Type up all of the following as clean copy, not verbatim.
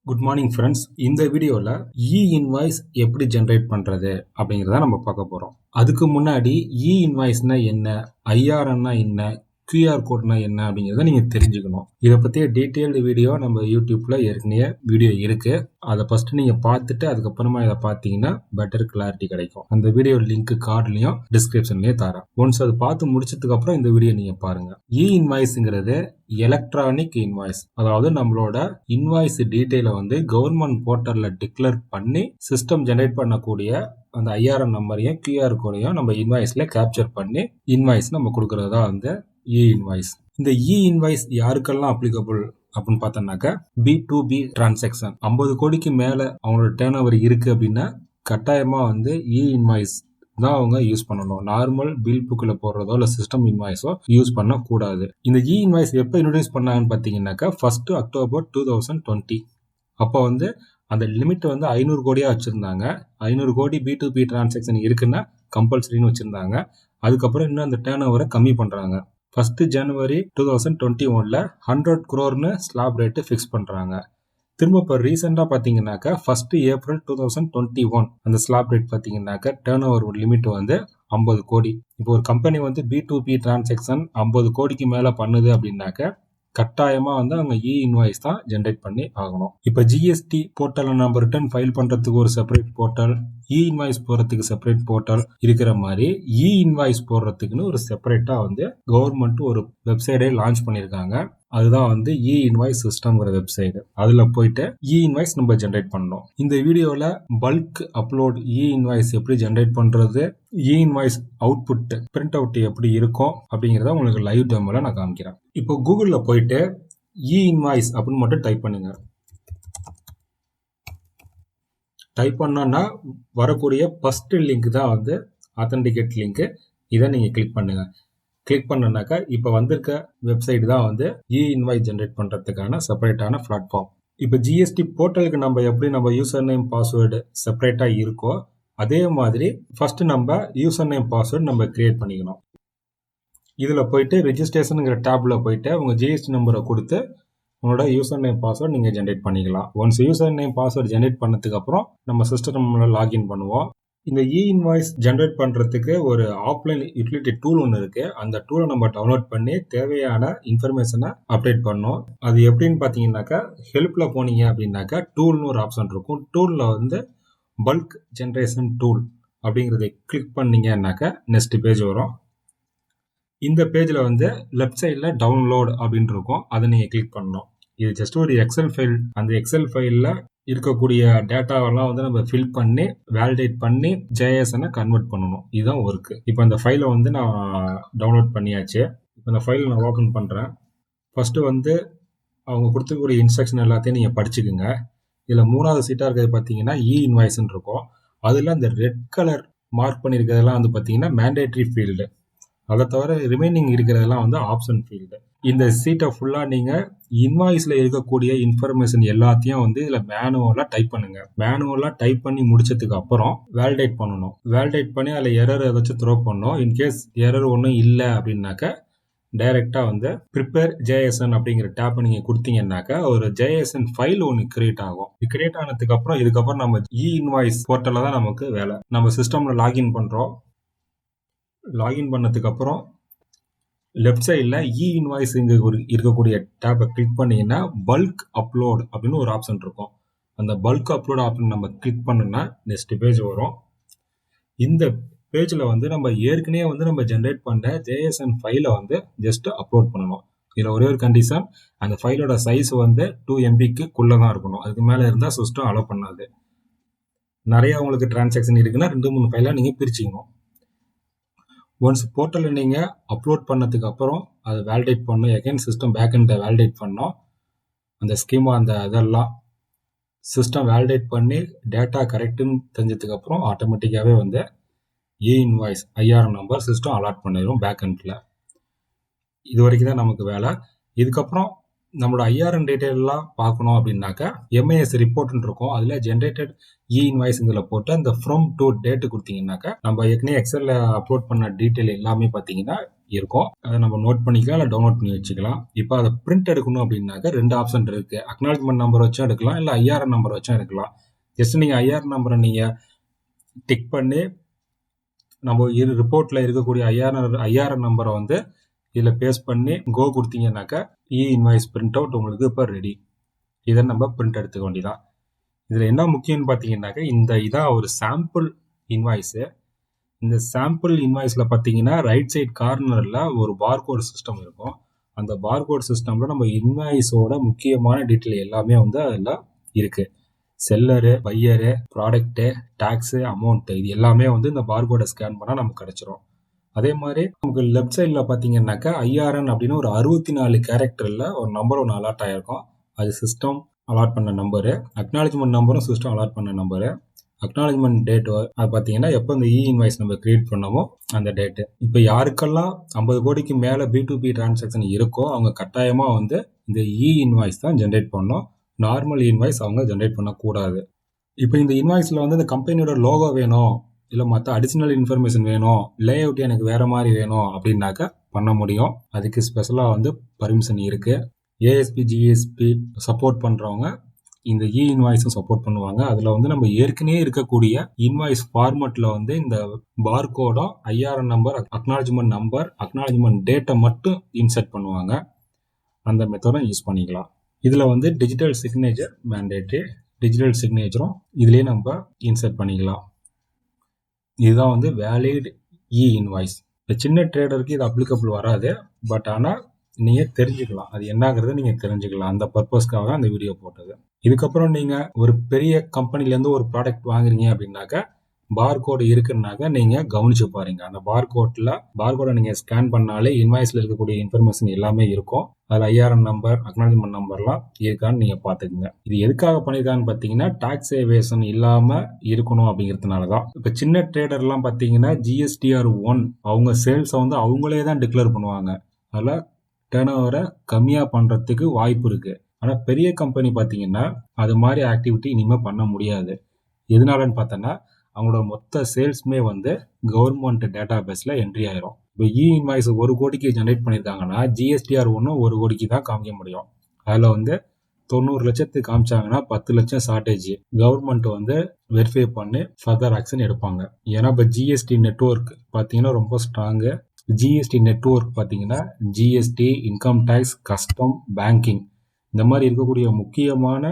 Good morning friends. இந்த வீடியோவில் invoice எப்படி ஜென்ரேட் பண்ணுறது அப்படிங்கிறத நம்ம பார்க்க போகிறோம். அதுக்கு முன்னாடி இன்வாய்ஸ்னா என்ன, ஐஆர்என்னா என்ன, QR கோட்னா என்ன அப்படிங்கிறத நீங்கள் தெரிஞ்சுக்கணும். இதை பற்றிய டீட்டெயில்டு வீடியோ நம்ம யூடியூப்பில் ஏற்கனவே வீடியோ இருக்குது. அதை ஃபஸ்ட்டு நீங்கள் பார்த்துட்டு அதுக்கப்புறமா இதை பார்த்தீங்கன்னா பெட்டர் கிளாரிட்டி கிடைக்கும். அந்த வீடியோ லிங்க் கார்ட்லையும் டிஸ்கிரிப்ஷன்லையும் தரேன். ஒன்ஸ் அதை பார்த்து முடிச்சதுக்கப்புறம் இந்த வீடியோ நீங்கள் பாருங்கள். இன்வாய்ஸுங்கிறது எலக்ட்ரானிக் இன்வாய்ஸ், அதாவது நம்மளோட இன்வாய்ஸ் டீட்டெயிலை வந்து கவர்மெண்ட் போர்ட்டல்ல டிக்ளேர் பண்ணி சிஸ்டம் ஜெனரேட் பண்ணக்கூடிய அந்த ஐஆர்என் நம்பரையும் QR கோடையும் நம்ம இன்வாய்ஸ்ல கேப்சர் பண்ணி இன்வாய்ஸ் நம்ம கொடுக்கறதா வந்து இன்வாய்ஸ். இந்த இன்வாய்ஸ் யாருக்கெல்லாம் அப்ளிகபிள் அப்படின்னு பார்த்தோம்னாக்கா B2B டிரான்சாக்ஷன் 50 கோடிக்கு மேல அவங்களோட டேர்ன் ஓவர் இருக்கு அப்படின்னா கட்டாயமா வந்து இன்வாய்ஸ் தான் அவங்க யூஸ் பண்ணணும். நார்மல் பில் புக்கில் போடுறதோ இல்லை சிஸ்டம் இன்வாய்ஸோ யூஸ் பண்ணக்கூடாது. இந்த இன்வாய்ஸ் எப்போ இன்ட்ரடியூஸ் பண்ணாங்கன்னு பார்த்தீங்கன்னாக்கா 1 அக்டோபர் 2020. அப்போ வந்து அந்த லிமிட் வந்து 500 கோடியாக வச்சுருந்தாங்க. 500 கோடி B2B டிரான்சாக்ஷன் இருக்குன்னா கம்பல்சரின்னு வச்சுருந்தாங்க. அதுக்கப்புறம் இன்னும் அந்த டேர்ன் ஓவரை கம்மி பண்ணுறாங்க. 1 ஜனவரி 2021 100 crore ஸ்லாப் ரேட்டு ஃபிக்ஸ் பண்ணுறாங்க. திரும்ப இப்போ ரீசெண்டாக பார்த்தீங்கன்னாக்கா 1 ஏப்ரல் 2021 அந்த ஸ்லாப் ரேட் பார்த்தீங்கன்னாக்கா டேர்ன் ஓவர் லிமிட் வந்து 50 கோடி. இப்போ ஒரு கம்பெனி வந்து B2B டிரான்சாக்ஷன் 50 கோடிக்கு மேலே பண்ணுது அப்படின்னாக்கா கட்டாயமாக வந்து அவங்க இன்வாய்ஸ் தான் ஜென்ரேட் பண்ணி ஆகணும். இப்போ GST போர்ட்டலில் நம்ம ரிட்டர்ன் ஃபைல் பண்ணுறதுக்கு ஒரு செப்பரேட் போர்ட்டல், இன்வாய்ஸ் போடுறதுக்கு செப்பரேட் போர்ட்டல் இருக்கிற மாதிரி இன்வாய்ஸ் போடுறதுக்குன்னு ஒரு செப்பரேட்டாக வந்து கவர்மெண்ட் ஒரு வெப்சைட்டே லான்ச் பண்ணியிருக்காங்க. அதுதான் வந்து இன்வாய்ஸ் சிஸ்டம்ங்கிற வெப்சைட். அதில் போயிட்டு இன்வாய்ஸ் நம்ம ஜென்ரேட் பண்ணணும். இந்த வீடியோவில் பல்க் அப்லோட் இன்வாய்ஸ் எப்படி ஜென்ரேட் பண்ணுறது, இன்வாய்ஸ் அவுட்புட் பிரிண்ட் அவுட் எப்படி இருக்கும் அப்படிங்கிறத உங்களுக்கு லைவ் டெமோல நான் காமிக்கிறேன். இப்போ கூகுளில் போயிட்டு இன்வாய்ஸ் அப்படின்னு மட்டும் டைப் பண்ணுங்க. டைப் பண்ணோன்னா வரக்கூடிய ஃபர்ஸ்ட் லிங்க் தான் வந்து ஆத்தென்டிகேட் லிங்க். இதை நீங்கள் கிளிக் பண்ணுங்க. கிளிக் பண்ணனாக்கா இப்போ வந்திருக்க வெப்சைட் தான் வந்து இன்வாய்ஸ் ஜென்ரேட் பண்ணுறதுக்கான செப்பரேட்டான பிளாட்ஃபார்ம். இப்போ GST போர்ட்டலுக்கு நம்ம எப்படி நம்ம யூசர் நேம் பாஸ்வேர்டு செப்பரேட்டாக இருக்கோ அதே மாதிரி ஃபர்ஸ்ட் நம்ம யூசர் நேம் பாஸ்வேர்டு நம்ம கிரியேட் பண்ணிக்கணும். இதில் போயிட்டு ரெஜிஸ்ட்ரேஷனுங்கிற டேப்ல போயிட்டு உங்கள் GST நம்பரை கொடுத்து உங்களோட யூசர் நேம் பாஸ்வேர்டு நீங்கள் ஜென்ரேட் பண்ணிக்கலாம். Once user name password generate பண்ணதுக்கு அப்புறம் நம்ம சிஸ்டம் லாகின் பண்ணுவோம். இந்த இன்வாய்ஸ் ஜென்ரேட் பண்ணுறதுக்கு ஒரு ஆஃப்லைன் யூட்டிலிட்டி டூல் ஒன்று இருக்குது. அந்த டூலை நம்ம டவுன்லோட் பண்ணி தேவையான இன்ஃபர்மேஷனை அப்டேட் பண்ணோம். அது எப்படின்னு பார்த்தீங்கன்னாக்கா ஹெல்ப்பில் போனீங்க அப்படின்னாக்கா டூல்னு ஒரு ஆப்ஷன் இருக்கும். டூலில் வந்து பல்க் ஜென்ரேஷன் டூல் அப்படிங்கிறத கிளிக் பண்ணீங்கன்னாக்கா நெக்ஸ்ட் பேஜ் வரும். இந்த பேஜில் வந்து லெஃப்ட் சைடில் டவுன்லோட் அப்படின்னு இருக்கும். அதை நீங்கள் கிளிக் பண்ணணும். இது ஜஸ்ட் ஒரு எக்ஸல் ஃபைல். அந்த எக்ஸல் ஃபைலில் இருக்கக்கூடிய டேட்டாவெல்லாம் வந்து நம்ம ஃபில் பண்ணி வேலிடேட் பண்ணி JSON கன்வெர்ட் பண்ணணும். இதுதான் ஒர்க்கு. இப்போ அந்த ஃபைலை வந்து நான் டவுன்லோட் பண்ணியாச்சு. இப்போ இந்த ஃபைலை நான் ஓப்பன் பண்ணுறேன். ஃபஸ்ட்டு வந்து அவங்க கொடுத்துருக்கூடிய இன்ஸ்ட்ரக்ஷன் எல்லாத்தையும் நீங்கள் படிச்சுக்குங்க. இதில் 3வது சீட்டாக இருக்கிறது பார்த்தீங்கன்னா இன்வாய்ஸ்ன்னு இருக்கும். அதில் அந்த ரெட் கலர் மார்க் பண்ணியிருக்கிறதெல்லாம் வந்து பார்த்தீங்கன்னா மேண்டேட்ரி ஃபீல்டு. அதை தவிர ரிமைனிங் இருக்கிறதெல்லாம் வந்து ஆப்ஷன் ஃபீல்டு. இந்த சீட்டை ஃபுல்லாக நீங்கள் இன்வாய்ஸில் இருக்கக்கூடிய இன்ஃபர்மேஷன் எல்லாத்தையும் வந்து இதில் மேனுவலாக டைப் பண்ணுங்க. மேனுவலாக டைப் பண்ணி முடிச்சதுக்கு அப்புறம் வேலிடேட் பண்ணணும். வேலிடேட் பண்ணி அதில் எரர் ஏதாச்சும் த்ரோ பண்ணணும். இன்கேஸ் எரர் ஒன்றும் இல்லை அப்படின்னாக்கா டைரெக்டாக வந்து ப்ரிப்பேர் JSON அப்படிங்கிற டேப்பை நீங்கள் கொடுத்தீங்கன்னாக்கா ஒரு JSON ஃபைல் ஒன்று கிரியேட் ஆகும். இது கிரியேட் ஆனதுக்கு அப்புறம் இதுக்கப்புறம் நம்ம இன்வாய்ஸ் போர்ட்டலில் தான் நமக்கு வேலை. நம்ம சிஸ்டமில் லாகின் பண்ணுறோம். லாகின் பண்ணதுக்கு அப்புறம் லெஃப்ட் சைடில் இன்வாய்ஸ் இங்கே இருக்கக்கூடிய டேப்பை கிளிக் பண்ணீங்கன்னா பல்க் அப்லோட் அப்படின்னு ஒரு ஆப்ஷன் இருக்கும். அந்த பல்க் அப்லோட் ஆப்ஷன் நம்ம கிளிக் பண்ணோம்னா நெக்ஸ்ட் பேஜ் வரும். இந்த பேஜில் வந்து நம்ம ஏற்கனவே வந்து நம்ம ஜென்ரேட் பண்ண JSON ஃபைலை வந்து ஜஸ்ட் அப்லோட் பண்ணணும். இதில் ஒரே ஒரு கண்டிஷன், அந்த ஃபைலோட சைஸ் வந்து 2 MBக்குள்ளே தான் இருக்கணும். அதுக்கு மேலே இருந்தால் சிஸ்டம் அலோவ் பண்ணாது. நிறைய உங்களுக்கு டிரான்சாக்ஷன் இருக்குன்னா 2-3 ஃபைலாக நீங்கள் பிரிச்சுக்கணும். ஒன்ஸ் போர்ட்டலில் நீங்கள் அப்லோட் பண்ணதுக்கு அப்புறம் அதை வேலிடேட் பண்ணணும். எகைன் சிஸ்டம் பேக்எண்டை வேலிடேட் பண்ணோம். அந்த ஸ்கீமா அந்த இதெல்லாம் சிஸ்டம் வேலிடேட் பண்ணி டேட்டா கரெக்டுன்னு தெரிஞ்சதுக்கு அப்புறம் ஆட்டோமேட்டிக்காகவே வந்து invoice IRN number system allot பண்ணிடும் பேக்எண்டில். இது வரைக்கும் தான் நமக்கு வேலை. இதுக்கப்புறம் நம்மளோட ஐஆர்என் டீட்டெயிலெலாம் பார்க்கணும் அப்படின்னாக்கா MIS ரிப்போர்ட்னு இருக்கும். அதில் ஜென்ரேட்டட் இன்வாய்ஸுங்களை போட்டு அந்த ஃப்ரம் டு டேட்டு கொடுத்தீங்கன்னாக்கா நம்ம ஏற்கனவே எக்ஸலில் அப்லோட் பண்ண டீட்டெயில் எல்லாமே பார்த்தீங்கன்னா இருக்கும். அதை நம்ம நோட் பண்ணிக்கலாம், இல்லை டவுன்லோட் பண்ணி வச்சுக்கலாம். இப்போ அதை பிரிண்ட் எடுக்கணும் அப்படின்னாக்க 2 ஆப்ஷன் இருக்கு. அக்னாலஜ்மெண்ட் நம்பர் வச்சும் எடுக்கலாம், இல்லை ஐஆர்என் நம்பர் வச்சும் எடுக்கலாம். ஜஸ்ட் நீங்கள் ஐஆர்என் நம்பரை நீங்கள் டிக் பண்ணி நம்ம ரிப்போர்ட்டில் இருக்கக்கூடிய ஐஆர்என் நம்பரை வந்து இதில் பேஸ்ட் பண்ணி கோ கொடுத்தீங்கன்னாக்கா இன்வாய்ஸ் பிரிண்ட் அவுட் உங்களுக்கு இப்போ ரெடி. இதை நம்ம பிரிண்ட் எடுத்துக்க வேண்டியதான். இதில் என்ன முக்கியம்னு பார்த்தீங்கன்னாக்கா இதான் ஒரு சாம்பிள் இன்வாய்ஸு. இந்த சாம்பிள் இன்வாய்ஸில் பார்த்தீங்கன்னா ரைட் சைட் கார்னரில் ஒரு பார்கோட் சிஸ்டம் இருக்கும். அந்த பார்கோட் சிஸ்டமில் நம்ம இன்வாய்ஸோட முக்கியமான டீட்டெயில் எல்லாமே வந்து அதில் இருக்குது. Seller, buyer, product, tax, amount, இது எல்லாமே வந்து இந்த பார்கோடை ஸ்கேன் பண்ணால் நமக்கு கிடச்சிரும். அதே மாதிரி நமக்கு லெஃப்ட் சைடில் பார்த்தீங்கன்னாக்கா ஐஆர்என் அப்படின்னு ஒரு 64 கேரக்டரில் ஒரு நம்பர் ஒன்று அலாட் ஆகிருக்கும். அது சிஸ்டம் அலாட் பண்ண நம்பரு. அக்னாலஜ்மெண்ட் நம்பரும் சிஸ்டம் அலாட் பண்ண நம்பரு. அக்னாலஜ்மெண்ட் டேட் அது பார்த்தீங்கன்னா எப்போ இந்த இன்வாய்ஸ் நம்ம கிரியேட் பண்ணமோ அந்த டேட்டு. இப்போ யாருக்கெல்லாம் 50 கோடிக்கு மேலே B2B டிரான்சாக்ஷன் இருக்கோ அவங்க கட்டாயமாக வந்து இந்த இன்வாய்ஸ் தான் ஜென்ரேட் பண்ணணும். நார்மல் இன்வாய்ஸ் அவங்க ஜென்ரேட் பண்ணக்கூடாது. இப்போ இந்த இன்வாய்ஸில் வந்து இந்த கம்பெனியோட லோகோ வேணும், இல்லை மற்ற அடிஷ்னல் இன்ஃபர்மேஷன் வேணும், லே அவுட் எனக்கு வேறு மாதிரி வேணும் அப்படின்னாக்கா பண்ண முடியும். அதுக்கு ஸ்பெஷலாக வந்து பர்மிஷன் இருக்குது. ASP GSP சப்போர்ட் பண்ணுறவங்க இந்த இன்வாய்ஸும் சப்போர்ட் பண்ணுவாங்க. அதில் வந்து நம்ம ஏற்கனவே இருக்கக்கூடிய இன்வாய்ஸ் ஃபார்மெட்டில் வந்து இந்த பார்கோடும் IRN number, acknowledgement number, acknowledgement டேட்டை மட்டும் இன்சர்ட் பண்ணுவாங்க. அந்த மெத்தடும் யூஸ் பண்ணிக்கலாம். இதில் வந்து டிஜிட்டல் சிக்னேச்சர் மேண்டேட்ரி, டிஜிட்டல் சிக்னேச்சரும் இதுலேயே நம்ம இன்சர்ட் பண்ணிக்கலாம். இதுதான் வந்து வேலிட் இன்வாய்ஸ். இப்போ சின்ன ட்ரேடருக்கு இது அப்ளிகபிள் வராது, பட் ஆனால் நீங்கள் தெரிஞ்சுக்கலாம், அது என்னங்கிறத நீங்கள் தெரிஞ்சுக்கலாம். அந்த பர்பஸ்க்காக தான் அந்த வீடியோ போட்டது. இதுக்கப்புறம் நீங்கள் ஒரு பெரிய கம்பெனிலேருந்து ஒரு ப்ராடக்ட் வாங்குறீங்க அப்படின்னாக்கா பார்கோடு இருக்குன்னாக்கா நீங்கள் கவனிச்சு பாருங்க. அந்த பார்கோடை நீங்கள் ஸ்கேன் பண்ணாலே இன்வாய்ஸில் இருக்கக்கூடிய இன்ஃபர்மேஷன் எல்லாமே இருக்கும். அதில் ஐஆர்என் நம்பர், அக்னாலஜ்மெண்ட் நம்பர்லாம் இருக்கான்னு நீங்கள் பார்த்துக்குங்க. இது எதுக்காக பண்ணியிருக்கான்னு பார்த்தீங்கன்னா டாக்ஸ் ஏவேஷன் இல்லாமல் இருக்கணும் அப்படிங்கிறதுனால தான். இப்போ சின்ன ட்ரேடர்லாம் பார்த்தீங்கன்னா GSTR 1 அவங்க சேல்ஸை வந்து அவங்களே தான் டிக்ளேர் பண்ணுவாங்க. அதில் டேர்ன் ஓவரை கம்மியாக பண்ணுறதுக்கு வாய்ப்பு இருக்குது. ஆனால் பெரிய கம்பெனி பார்த்தீங்கன்னா அது மாதிரி ஆக்டிவிட்டி இனிமேல் பண்ண முடியாது. எதனாலன்னு பார்த்தோன்னா அவங்களோட மொத்த சேல்ஸுமே வந்து கவர்மெண்ட் டேட்டா பேஸில் என்ட்ரி ஆயிரும். இப்போ இன்வாய்ஸ் 1 கோடிக்கு ஜென்ரேட் பண்ணியிருக்காங்கன்னா GSTR 1 1 கோடிக்கு தான் காமிக்க முடியும். அதில் வந்து 90 லட்சத்துக்கு காமிச்சாங்கன்னா 10 லட்சம் ஷார்ட்டேஜ் கவர்மெண்ட் வந்து வெரிஃபை பண்ணி ஃபர்தர் ஆக்ஷன் எடுப்பாங்க. ஏன்னா இப்போ GST நெட்வொர்க் பார்த்தீங்கன்னா ரொம்ப ஸ்ட்ராங்கு. GST நெட்வொர்க் பார்த்தீங்கன்னா GST, income tax, custom, banking இந்த மாதிரி இருக்கக்கூடிய முக்கியமான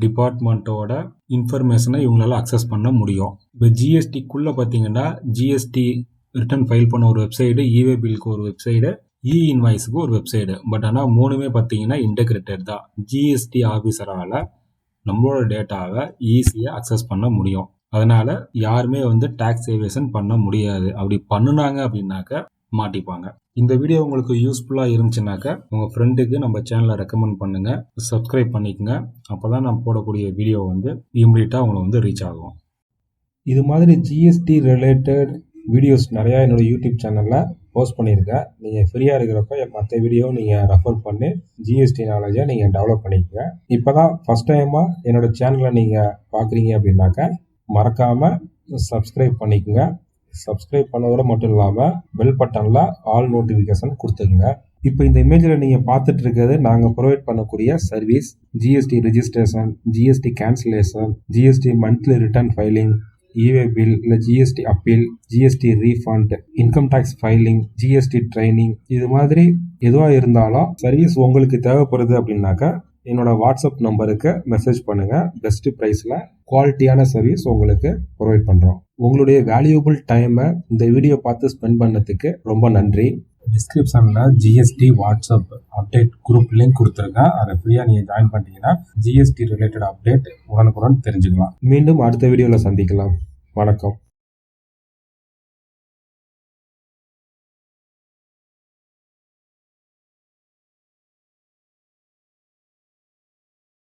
டிபார்ட்மெண்ட்டோட இன்ஃபர்மேஷனை இவங்களால அக்சஸ் பண்ண முடியும். இப்போ ஜிஎஸ்டிக்குள்ளே பார்த்தீங்கன்னா ஜிஎஸ்டி ரிட்டர்ன் ஃபைல் பண்ண ஒரு வெப்சைடு, இவே பில்க்கு ஒரு வெப்சைடு, இன்வாய்ஸுக்கு ஒரு வெப்சைடு. பட் ஆனால் மூணுமே பார்த்தீங்கன்னா இன்டெகிரேட்டட் தான். ஜிஎஸ்டி ஆஃபீஸரால் நம்மளோட டேட்டாவை ஈஸியாக அக்சஸ் பண்ண முடியும். அதனால் யாருமே வந்து டேக்ஸ் ஏவேஷன் பண்ண முடியாது. அப்படி பண்ணுனாங்க அப்படின்னாக்க மாட்டிப்பாங்க. இந்த வீடியோ உங்களுக்கு யூஸ்ஃபுல்லாக இருந்துச்சுனாக்கா உங்கள் ஃப்ரெண்டுக்கு நம்ம சேனலை ரெக்கமெண்ட் பண்ணுங்கள், சப்ஸ்கிரைப் பண்ணிக்கோங்க. அப்போ தான் நம்ம போடக்கூடிய வீடியோ வந்து இம்மிடியட்டாக அவங்களை வந்து ரீச் ஆகும். இது மாதிரி ஜிஎஸ்டி ரிலேட்டட் வீடியோஸ் நிறையா என்னோடய யூடியூப் சேனலில் போஸ்ட் பண்ணியிருக்கேன். நீங்கள் ஃப்ரீயாக இருக்கிறப்ப மற்ற வீடியோ நீங்கள் ரெஃபர் பண்ணி ஜிஎஸ்டி நாலேஜை நீங்கள் டெவலப் பண்ணிக்கோங்க. இப்போ தான் ஃபஸ்ட் டைமாக என்னோடய சேனலை நீங்கள் பார்க்குறீங்க அப்படின்னாக்கா மறக்காமல் சப்ஸ்கிரைப் பண்ணிக்கோங்க. சப்ஸ்கிரைப் பண்ணதோட மட்டும் இல்லாமல் பெல் பட்டனில் ஆல் நோட்டிஃபிகேஷன் கொடுத்துக்குங்க. இப்போ இந்த இமேஜில் நீங்கள் பார்த்துட்டு இருக்கிறது நாங்கள் ப்ரொவைட் பண்ணக்கூடிய service. GST registration, GST cancellation, GST monthly return filing, e way bill இல்லை GST appeal, GST refund, income tax filing, GST training, இது மாதிரி எதுவாக இருந்தாலும் சர்வீஸ் உங்களுக்கு தேவைப்படுது அப்படின்னாக்கா என்னோட வாட்ஸ்அப் நம்பருக்கு மெசேஜ் பண்ணுங்கள். பெஸ்ட் ப்ரைஸில் குவாலிட்டியான சர்வீஸ் உங்களுக்கு ப்ரொவைட் பண்ணுறோம். உங்களுடைய வேல்யூபிள் டைமை இந்த வீடியோ பார்த்து ஸ்பெண்ட் பண்ணதுக்கு ரொம்ப நன்றி. டிஸ்கிரிப்ஷனில் GST WhatsApp update group link கொடுத்துருக்கேன். அதை ஃப்ரீயாக நீங்கள் ஜாயின் பண்ணிட்டீங்கன்னா ஜிஎஸ்டி ரிலேட்டட் அப்டேட் உடனுக்குடன் தெரிஞ்சுக்கலாம். மீண்டும் அடுத்த வீடியோவில் சந்திக்கலாம். வணக்கம்.